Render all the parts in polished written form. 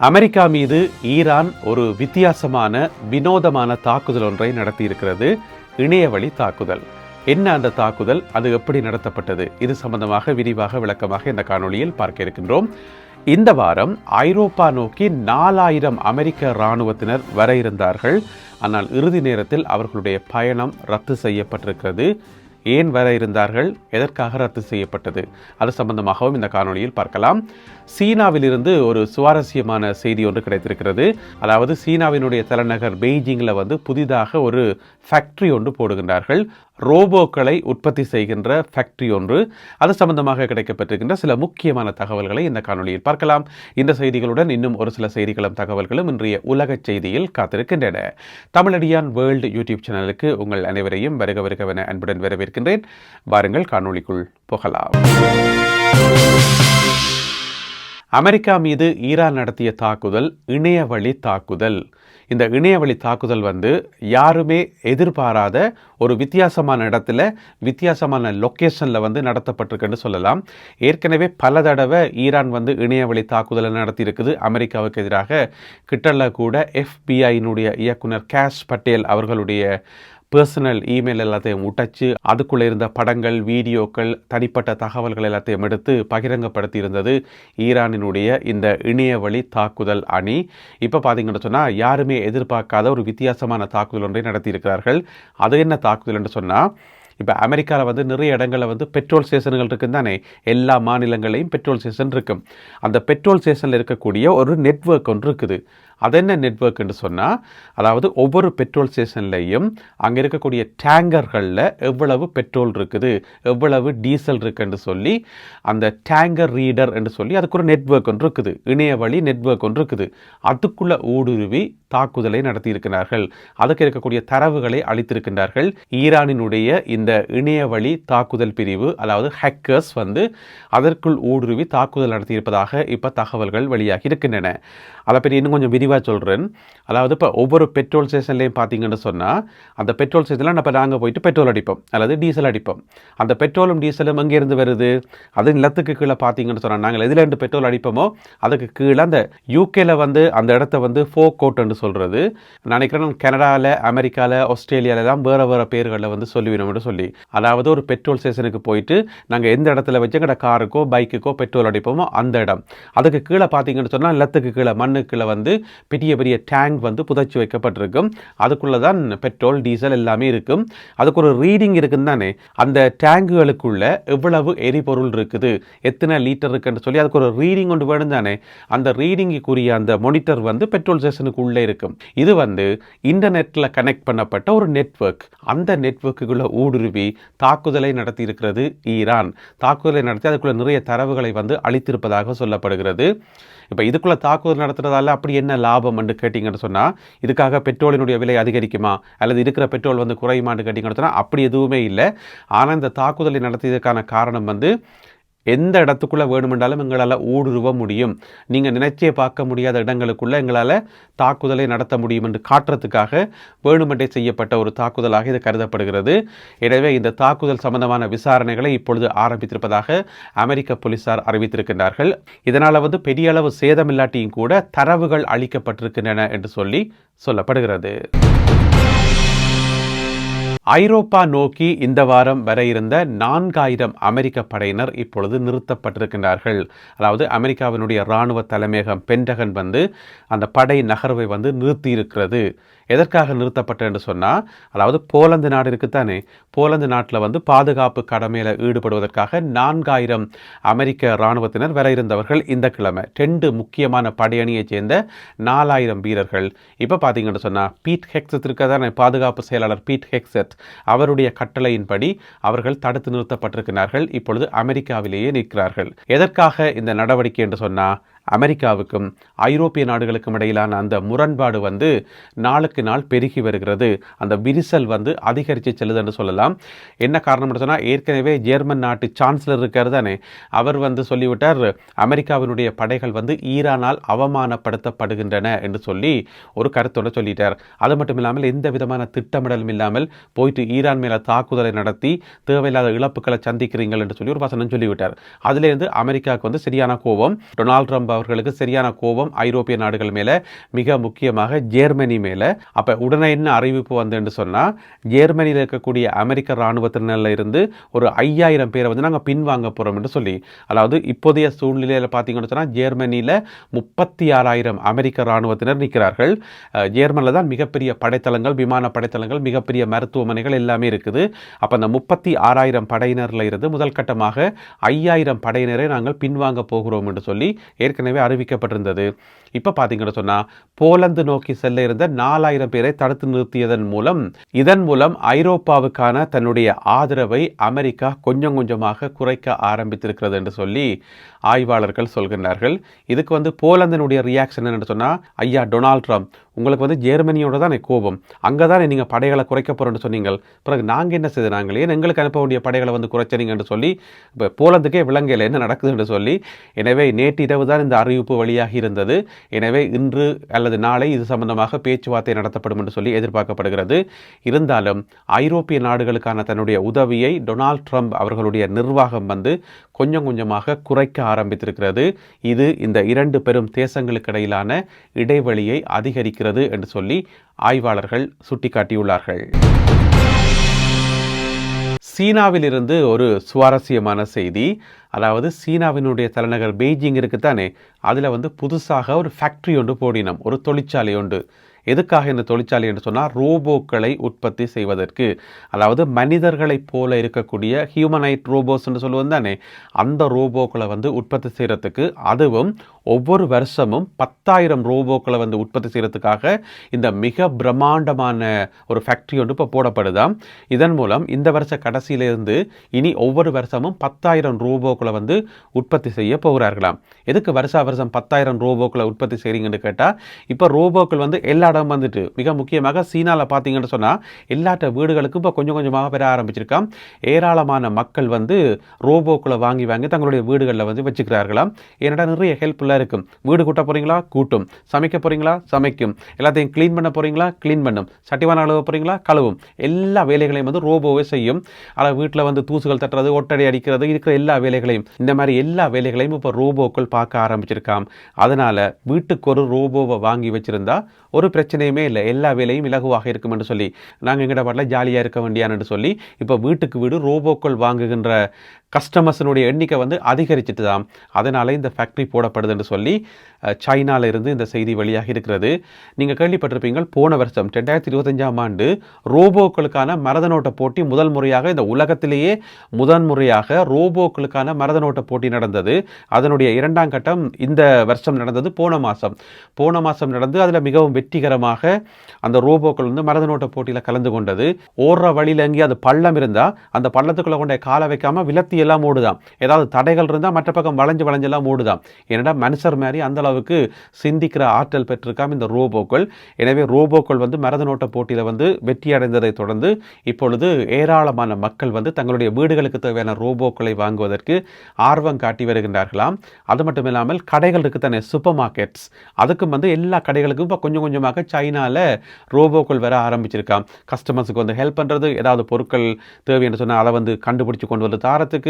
America மீது Iran ஒரு வித்தியாசமான வினோதமான தாக்குதல் ஒன்றை நடத்தியிருக்கிறது. இணையவழி தாக்குதல். என்ன அந்த தாக்குதல், அது எப்படி நடத்தப்பட்டது, இது சம்பந்தமாக விரிவாக விளக்கமாக இந்த காணொளியில் பார்க்க இருக்கின்றோம். இந்த வாரம் ஐரோப்பா நோக்கி 4000 அமெரிக்க இராணுவத்தினர் வர இருந்தார்கள். ஆனால் இறுதி நேரத்தில் அவர்களுடைய பயணம் ரத்து செய்யப்பட்டிருக்கிறது. ஏன் வர இருந்தார்கள், எதற்காக ரத்து செய்யப்பட்டது, அது சம்பந்தமாகவும் இந்த காணொளியில் பார்க்கலாம். சீனாவிலிருந்து ஒரு சுவாரஸ்யமான செய்தி ஒன்று கிடைத்திருக்கிறது. அதாவது சீனாவினுடைய தலைநகர் பெய்ஜிங்கில் புதிதாக ஒரு ஃபேக்டரி ஒன்று போடுகின்றார்கள். ரோபோக்களை உற்பத்தி செய்கின்ற ஃபேக்டரி ஒன்று. அது சம்பந்தமாக கிடைக்கப்பட்டிருக்கின்ற சில முக்கியமான தகவல்களை இந்த காணொளியில் பார்க்கலாம். இந்த செய்திகளுடன் இன்னும் ஒரு சில செய்திகளும் தகவல்களும் இன்றைய உலக செய்தியில் காத்திருக்கின்றன. தமிழடியான் வேர்ல்டு யூடியூப் சேனலுக்கு உங்கள் அனைவரையும் வருகவென அன்புடன் வரவேற்கின்றேன். வாருங்கள் காணொளிக்குள் போகலாம். அமெரிக்கா மீது ஈரான் நடத்திய தாக்குதல் இணையவழி தாக்குதல். இந்த இணையவழி தாக்குதல் யாருமே எதிர்பாராத ஒரு வித்தியாசமான இடத்துல வித்தியாசமான லொக்கேஷனில் நடத்தப்பட்டிருக்குன்னு சொல்லலாம். ஏற்கனவே பல தடவை ஈரான் இணையவழி தாக்குதலை நடத்தியிருக்குது அமெரிக்காவுக்கு எதிராக. கிட்டல கூட FBI இயக்குனர் கேஷ் பட்டேல் அவர்களுடைய பர்சனல் இமெயில் எல்லாத்தையும் உடைச்சு அதுக்குள்ளே இருந்த படங்கள், வீடியோக்கள், தனிப்பட்ட தகவல்கள் எல்லாத்தையும் எடுத்து பகிரங்கப்படுத்தி இருந்தது ஈரானினுடைய இந்த இணையவழி தாக்குதல் அணி. இப்போ பார்த்தீங்கன்னு சொன்னால் யாருமே எதிர்பார்க்காத ஒரு வித்தியாசமான தாக்குதல் ஒன்றை நடத்தியிருக்கிறார்கள். அது என்ன தாக்குதல் என்று சொன்னால், இப்போ அமெரிக்காவில் நிறைய இடங்களில் பெட்ரோல் ஸ்டேஷன்கள் இருக்குன்னு தானே, எல்லா மாநிலங்களையும் பெட்ரோல் ஸ்டேஷன் இருக்கும். அந்த பெட்ரோல் ஸ்டேஷனில் இருக்கக்கூடிய ஒரு நெட்வொர்க் ஒன்று இருக்குது. அது என்ன நெட்வொர்க் என்று சொன்னால், அதாவது ஒவ்வொரு பெட்ரோல் ஸ்டேஷன்லையும் அங்கே இருக்கக்கூடிய டேங்கர்களில் எவ்வளவு பெட்ரோல் இருக்குது, எவ்வளவு டீசல் இருக்குன்னு சொல்லி அந்த டேங்கர் ரீடர் என்று சொல்லி அதுக்கு ஒரு நெட்வொர்க் ஒன்று இருக்குது, இணையவழி நெட்வொர்க் ஒன்று இருக்குது. அதுக்குள்ளே ஊடுருவி தாக்குதலை நடத்தியிருக்கிறார்கள். அதுக்கு இருக்கக்கூடிய தரவுகளை அளித்திருக்கின்றார்கள். ஈரானினுடைய இந்த இணையவழி தாக்குதல் பிரிவு, அதாவது ஹேக்கர்ஸ் அதற்குள் ஊடுருவி தாக்குதல் நடத்தியிருப்பதாக இப்போ தகவல்கள் வெளியாகி இருக்கின்றன. அதை பற்றி இன்னும் கொஞ்சம் விரிவாக சொல்கிறேன். அதாவது இப்போ ஒவ்வொரு பெட்ரோல் ஸ்டேஷன்லேயும் பார்த்தீங்கன்னு சொன்னால், அந்த பெட்ரோல் ஸ்டேஷனில் இப்போ நாங்கள் போயிட்டு பெட்ரோல் அடிப்போம் அல்லது டீசல் அடிப்போம். அந்த பெட்ரோலும் டீசலும் எங்கேருந்து வருது, அது நிலத்துக்கு கீழே பார்த்தீங்கன்னு சொன்னால், நாங்கள் எதிலேருந்து பெட்ரோல் அடிப்போமோ அதுக்கு கீழே அந்த யூகேல அந்த இடத்த ஃபோர்கோட்னு சொல்கிறது. நினைக்கிறேன் கனடாவில், அமெரிக்காவில், ஆஸ்திரேலியாவிலாம் வேறு பேர்களில் சொல்லுவினோம்னு சொல்லி. அதாவது ஒரு பெட்ரோல் ஸ்டேஷனுக்கு போயிட்டு நாங்கள் எந்த இடத்துல வச்சு எங்களோட காருக்கோ பைக்குக்கோ பெட்ரோல் அடிப்போமோ அந்த இடம். அதுக்கு கீழே பார்த்தீங்கன்னு சொன்னால் நிலத்துக்கு கீழே மண்ணுக்குள்ளே பெரிய பெரிய டேங்க் புதைச்சி வைக்கப்பட்டிருக்கும். அதுக்குள்ளே தான் பெட்ரோல் டீசல் எல்லாமே இருக்கும். அதுக்கு ஒரு ரீடிங் இருக்குன்னு தானே, அந்த டேங்குகளுக்குள்ள எவ்வளவு எரிபொருள் இருக்குது, எத்தனை லிட்டர் இருக்குன்னு சொல்லி அதுக்கு ஒரு ரீடிங் ஒன்று வேணும் தானே. அந்த ரீடிங்குக்குரிய அந்த மானிட்டர் பெட்ரோல் ஸ்டேஷனுக்கு உள்ளே இருக்கும். இது இன்டர்நெட்டில் கனெக்ட் பண்ணப்பட்ட ஒரு நெட்வொர்க். அந்த நெட்வொர்க்குள்ள ஊடுருவி தாக்குதலை நடத்தி இருக்கிறது ஈரான். தாக்குதலை நடத்தி அதுக்குள்ள நிறைய தரவுகளை அளித்திருப்பதாக சொல்லப்படுகிறது. இப்போ இதுக்குள்ளே தாக்குதல் நடத்துறதால அப்படி என்ன லாபம் என்று கேட்டிங்கன்னு சொன்னால், இதுக்காக பெட்ரோலினுடைய விலை அதிகரிக்குமா அல்லது இருக்கிற பெட்ரோல் குறையுமான்னு கேட்டிங்கன்னு சொன்னால் அப்படி எதுவுமே இல்லை. ஆனால் இந்த தாக்குதலை நடத்தியதற்கான காரணம் எந்த இடத்துக்குள்ளே வேணுமென்றாலும் எங்களால் ஊடுருவ முடியும், நீங்கள் நினைச்சே பார்க்க முடியாத இடங்களுக்குள்ளே எங்களால் தாக்குதலை நடத்த முடியும் என்று காட்டுறதுக்காக வேணுமென்றே செய்யப்பட்ட ஒரு தாக்குதலாக இது கருதப்படுகிறது. எனவே இந்த தாக்குதல் சம்பந்தமான விசாரணைகளை இப்பொழுது ஆரம்பித்திருப்பதாக அமெரிக்க போலீசார் அறிவித்திருக்கின்றார்கள். இதனால் பெரிய அளவு சேதமில்லாட்டியும் கூட தரவுகள் அளிக்கப்பட்டிருக்கின்றன என்று சொல்லப்படுகிறது. ஐரோப்பா நோக்கி இந்த வாரம் வர இருந்த 4000 அமெரிக்க படையினர் இப்பொழுது நிறுத்தப்பட்டிருக்கின்றார்கள். அதாவது அமெரிக்காவினுடைய இராணுவ தலைமையகம் பென்டகன் அந்த படை நகர்வை நிறுத்தியிருக்கிறது. எதற்காக நிறுத்தப்பட்ட என்று சொன்னால், அதாவது போலந்து நாடு இருக்குத்தானே, போலந்து நாட்டில் பாதுகாப்பு கடமையில் ஈடுபடுவதற்காக 4000 அமெரிக்க இராணுவத்தினர் வர இருந்தவர்கள் இந்த கிழமை 2 முக்கியமான படையணியைச் சேர்ந்த 4000 வீரர்கள். இப்போ பார்த்தீங்கன்னு சொன்னால் பீட் ஹெக்ஸெட் இருக்கதானே, பாதுகாப்பு செயலாளர் பீட் ஹெக்ஸெட், அவருடைய கட்டளையின்படி அவர்கள் தடுத்து நிறுத்தப்பட்டிருக்கிறார்கள். இப்பொழுது அமெரிக்காவிலேயே நிற்கிறார்கள். எதற்காக இந்த நடவடிக்கை என்று சொன்னால், அமெரிக்காவுக்கும் ஐரோப்பிய நாடுகளுக்கும் இடையிலான அந்த முரண்பாடு நாளுக்கு நாள் பெருகி வருகிறது. அந்த விரிசல் அதிகரித்து செல்லுது என்று சொல்லலாம். என்ன காரணம் சொன்னால், ஏற்கனவே ஜெர்மன் நாட்டு சான்சலர் இருக்கார் தானே, அவர் சொல்லிவிட்டார் அமெரிக்காவினுடைய படைகள் ஈரானால் அவமானப்படுத்தப்படுகின்றன என்று சொல்லி ஒரு கருத்தோடு சொல்லிட்டார். அது மட்டும் இல்லாமல் எந்த விதமான திட்டமிடலும் இல்லாமல் போயிட்டு ஈரான் மேலே தாக்குதலை நடத்தி தேவையில்லாத இழப்புகளை சந்திக்கிறீங்கள் என்று சொல்லி ஒரு வசனம் சொல்லிவிட்டார். அதிலிருந்து அமெரிக்காவுக்கு சரியான கோபம். டொனால்ட் ட்ரம்ப் அவர்களுக்கு சரியான கோபம் ஐரோப்பிய நாடுகள் மேலே, மிக முக்கியமாக ஜெர்மனி மேலே. அப்போ உடனே என்ன அறிவிப்பு வந்துன்னு சொன்னால், ஜெர்மனியில் இருக்கக்கூடிய அமெரிக்க இராணுவத்தினரில் இருந்து ஒரு 5000 பேரை வந்து நாங்கள் பின்வாங்க போகிறோம் என்று சொல்லி, அதாவது இப்போதைய சூழ்நிலையில் பார்த்தீங்கன்னு சொன்னால் ஜெர்மனியில் 36,000 அமெரிக்க இராணுவத்தினர் நிற்கிறார்கள். ஜெர்மனியில் தான் மிகப்பெரிய படைத்தளங்கள், விமான படைத்தளங்கள், மிகப்பெரிய மருத்துவமனைகள் எல்லாமே இருக்குது. அப்போ அந்த 36,000 படையினரில் இருந்து முதல் கட்டமாக 5,000 படையினரை நாங்கள் பின்வாங்க போகிறோம் என்று சொல்லி ஏற்கனவே அறிவிக்கப்பட்டிருந்தது. இப்போ பார்த்தீங்கன்னு சொன்னால் போலந்து நோக்கி செல்ல இருந்த 4,000 பேரை தடுத்து நிறுத்தியதன் மூலம், இதன் மூலம் ஐரோப்பாவுக்கான தன்னுடைய ஆதரவை அமெரிக்கா கொஞ்சம் கொஞ்சமாக குறைக்க ஆரம்பித்திருக்கிறது என்று சொல்லி ஆய்வாளர்கள் சொல்கின்றார்கள். இதுக்கு வந்து போலந்தினுடைய ரியாக்ஷன் என்று சொன்னால், ஐயா டொனால்ட் ட்ரம்ப், உங்களுக்கு வந்து ஜெர்மனியோட தான் கோபம், அங்கே தானே நீங்கள் படைகளை குறைக்க போகிறோன்னு சொன்னீங்கள், பிறகு நாங்கள் என்ன செய்த, நாங்களே எங்களுக்கு அனுப்ப வேண்டிய படைகளை வந்து குறைச்சனீங்க என்று சொல்லி இப்போ போலந்துக்கே விளங்கலை என்ன நடக்குது என்று சொல்லி. எனவே நேற்று இரவு தான் இந்த அறிவிப்பு வெளியாகி இருந்தது. எனவே இன்று அல்லது நாளை இது சம்பந்தமாக பேச்சுவார்த்தை நடத்தப்படும் என்று சொல்லி எதிர்பார்க்கப்படுகிறது. இருந்தாலும் ஐரோப்பிய நாடுகளுக்கான தன்னுடைய உதவியை டொனால்ட் ட்ரம்ப் அவர்களுடைய நிர்வாகம் வந்து கொஞ்சம் கொஞ்சமாக குறைக்க ஆரம்பித்திருக்கிறது. இது இந்த இரண்டு பெரும் தேசங்களுக்கு இடையிலான இடைவெளியை அதிகரிக்கிறது என்று சொல்லி ஆய்வாளர்கள் சுட்டிக்காட்டியுள்ளார்கள். சீனாவிலிருந்து ஒரு சுவாரஸ்யமான செய்தி. அதாவது சீனாவினுடைய தலைநகர் பெய்ஜிங் இருக்குத்தானே, அதில் வந்து புதுசாக ஒரு ஃபேக்ட்ரி ஒன்று போடினோம், ஒரு தொழிற்சாலை ஒன்று. எதுக்காக இந்த தொழிற்சாலை என்று சொன்னால் ரோபோக்களை உற்பத்தி செய்வதற்கு. அதாவது மனிதர்களைப் போல இருக்கக்கூடிய ஹியூமனைட் ரோபோஸ் என்று சொல்லுவது தானே, அந்த ரோபோக்களை வந்து உற்பத்தி செய்கிறதுக்கு, அதுவும் ஒவ்வொரு வருஷமும் 10,000 ரோபோக்களை வந்து உற்பத்தி செய்கிறதுக்காக இந்த மிக பிரம்மாண்டமான ஒரு ஃபேக்ட்ரி ஒன்று இப்போ போடப்படுதாம். இதன் மூலம் இந்த வருஷ கடைசியிலிருந்து இனி ஒவ்வொரு வருஷமும் 10,000 ரோபோக்களை வந்து உற்பத்தி செய்ய போகிறார்களாம். எதுக்கு வருஷம் 10,000 ரோபோக்களை உற்பத்தி செய்கிறீங்கன்னு கேட்டால், இப்போ ரோபோக்கள் வந்து எல்லா இடம் வந்துட்டு, மிக முக்கியமாக சீனாவில் பார்த்தீங்கன்னு சொன்னால் எல்லாட்ட வீடுகளுக்கும் இப்போ கொஞ்சம் கொஞ்சமாக பெற ஆரம்பிச்சிருக்காம். ஏராளமான மக்கள் வந்து ரோபோக்களை வாங்கி வாங்கி தங்களுடைய வீடுகளில் வந்து வச்சுக்கிறார்களாம். ஏன்னா நிறைய ஹெல்ப்ஃபுல்லாக இருக்கும். வீடு கூட்ட போகிறீங்களா, கூட்டும். சமைக்க போகிறீங்களா, சமைக்கும். எல்லாத்தையும் க்ளீன் பண்ண போகிறீங்களா, க்ளீன் பண்ணும். சட்டிவான கழுவ போகிறீங்களா, கழுவும். எல்லா வேலைகளையும் வந்து ரோபோவே செய்யும். அதை வீட்டில் வந்து தூசுகள் தட்டுறது, ஒட்டடை அடிக்கிறது, இருக்கிற எல்லா வேலைகளையும், இந்த மாதிரி எல்லா வேலைகளையும் இப்போ ரோபோக்கள் பார்க்க ஆரம்பிச்சிருக்காம். அதனால் வீட்டுக்கு ஒரு ரோபோவை வாங்கி வச்சுருந்தா ஒரு பிரச்சனையுமே இல்லை, எல்லா வேலையும் இலகுவாக இருக்கும் என்று சொல்லி நாங்கள் எங்கட பாட்டில் ஜாலியாக இருக்க வேண்டியான்னு சொல்லி இப்போ வீட்டுக்கு வீடு ரோபோக்கள் வாங்குகின்ற கஸ்டமர்ஸினுடைய எண்ணிக்கை வந்து அதிகரிச்சுட்டு தான். அதனால் இந்த ஃபேக்ட்ரி போடப்படுது என்று சொல்லி சைனாவில் இருந்து இந்த செய்தி வெளியாக இருக்கிறது. நீங்கள் கேள்விப்பட்டிருப்பீங்கள், போன வருஷம் 2025ஆம் ஆண்டு ரோபோக்களுக்கான மரதனோட்ட போட்டி முதல் முறையாக, இந்த உலகத்திலேயே முதன்முறையாக ரோபோக்களுக்கான மரதனோட்ட போட்டி நடந்தது. அதனுடைய 2ஆம் கட்டம் இந்த வருஷம் நடந்தது. போன மாதம் நடந்து அதில் மிகவும் வெற்றிகரமாக அந்த ரோபோக்கள் வந்து மரதனோட்ட போட்டியில் கலந்து கொண்டது. ஓடுற வழியில் எங்கேயும் அது பள்ளம் இருந்தால் அந்த பள்ளத்துக்குள்ளே கொண்ட காலை வைக்காமல் விலத்தி எல்லாம் ஓடுதான். ஏதாவது தடைகள் இருந்தால் மற்ற பக்கம் வளைஞ்செல்லாம் ஓடுதான். ஏன்னா மனுஷர் மாதிரி அந்த அளவுக்கு சிந்திக்கிற ஆற்றல் பெற்றிருக்காம இந்த ரோபோக்கள். எனவே ரோபோக்கள் வந்து மரதனோட்ட போட்டியில் வந்து வெற்றி அடைந்ததை தொடர்ந்து இப்பொழுது ஏராளமான மக்கள் வந்து தங்களுடைய வீடுகளுக்கு தேவையான ரோபோக்களை வாங்குவதற்கு ஆர்வம் காட்டி வருகின்றார்களாம். அது மட்டும் இல்லாமல் கடைகள் இருக்கு தானே, சூப்பர் மார்க்கெட்ஸ், அதுக்கும் வந்து எல்லா கடைகளுக்கும் இப்போ கொஞ்சம் கொஞ்சமாக சைனாவில் ரோபோக்கள் வர ஆரம்பிச்சிருக்காம். கஸ்டமர்ஸுக்கு வந்து ஹெல்ப் பண்ணுறது, ஏதாவது பொருட்கள் தேவை என்று சொன்னால் அதை வந்து கண்டுபிடிச்சு கொண்டு வந்து தாரத்துக்கு,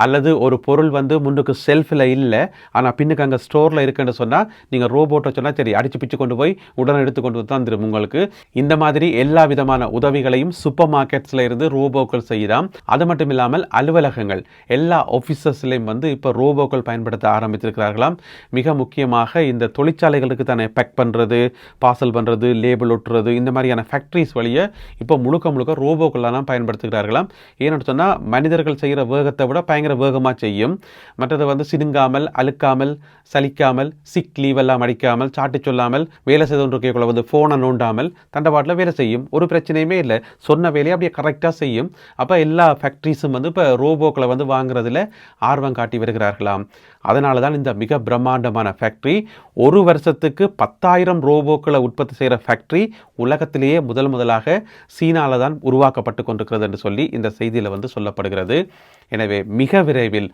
அல்லது ஒரு பொருள் வந்து முன்னுக்கு செல்ஃபில் இல்லை ஆனால் பின்னுக்கு அங்கே ஸ்டோரில் இருக்குன்னு சொன்னால் நீங்கள் ரோபோட்டை சொன்னால் சரி அடித்து பிச்சு கொண்டு போய் உடனே எடுத்து கொண்டு வந்து தந்துடும் உங்களுக்கு. இந்த மாதிரி எல்லா விதமான உதவிகளையும் சூப்பர் மார்க்கெட்ஸில் இருந்து ரோபோக்கள் செய்யலாம். அது மட்டும் இல்லாமல் அலுவலகங்கள், எல்லா ஆஃபீஸஸ்லையும் வந்து இப்போ ரோபோக்கள் பயன்படுத்த ஆரம்பித்திருக்கிறார்களாம். மிக முக்கியமாக இந்த தொழிற்சாலைகளுக்கு தானே பேக் பண்ணுறது, பார்சல் பண்ணுறது, லேபிள் ஒட்டுறது, இந்த மாதிரியான ஃபேக்ட்ரிஸ் வழியை இப்போ முழுக்க ரோபோக்கள்லாம் பயன்படுத்துகிறார்களாம். ஏன்னு சொன்னால் மனிதர்கள் செய்கிற வேகத்தை விட பயங்கர வேகமாக செய்யும். மற்றது வந்து சினுங்காமல், அழுக்காமல், சலிக்காமல், சிக் லீவ் எல்லாம் அடிக்காமல், சாட்டி சொல்லாமல் வேலை செய்து கொண்டிருக்கக்குள்ள வந்து ஃபோனை நோண்டாமல் தண்டபாட்டில் வேலை செய்யும். ஒரு பிரச்சனையுமே இல்லை, சொன்ன வேலையை அப்படியே கரெக்டாக செய்யும். அப்போ எல்லா ஃபேக்ட்ரிஸும் வந்து இப்போ ரோபோக்களை வந்து வாங்குறதுல ஆர்வம் காட்டி வருகிறார்களாம். அதனால தான் இந்த மிக பிரம்மாண்டமான ஃபேக்ட்ரி, ஒரு வருஷத்துக்கு 10,000 ரோபோக்களை உற்பத்தி செய்கிற ஃபேக்ட்ரி உலகத்திலேயே முதலாக சீனாவில் தான் உருவாக்கப்பட்டு கொண்டிருக்கிறது என்று சொல்லி இந்த செய்தியில் வந்து சொல்லப்படுகிறது. எனவே மிக விரைவில்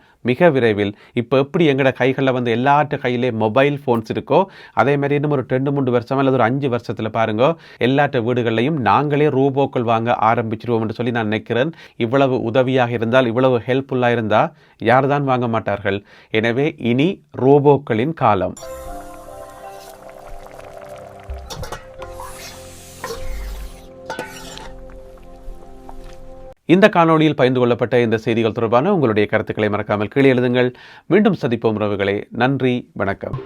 இப்போ எப்படி எங்களோட கைகளில் வந்து எல்லாற்ற கையிலே மொபைல் ஃபோன்ஸ் இருக்கோ, அதே மாதிரி இன்னும் ஒரு 2-3 வருஷம் அல்லது ஒரு 5 வருஷத்தில் பாருங்க, எல்லாற்ற வீடுகளையும் நாங்களே ரோபோக்கள் வாங்க ஆரம்பிச்சிருவோம் என்று சொல்லி நான் நினைக்கிறேன். இவ்வளவு உதவியாக இருந்தால், இவ்வளவு ஹெல்ப்ஃபுல்லாக இருந்தால் யார் தான் வாங்க மாட்டார்கள்? எனவே எனவே இனி ரோபோக்களின் காலம். இந்த காணொளியில் பகிர்ந்து கொள்ளப்பட்ட இந்த செய்திகள் தொடர்பான உங்களுடைய கருத்துக்களை மறக்காமல் கீழே எழுதுங்கள். மீண்டும் சந்திப்போம் உறவுகளே. நன்றி, வணக்கம்.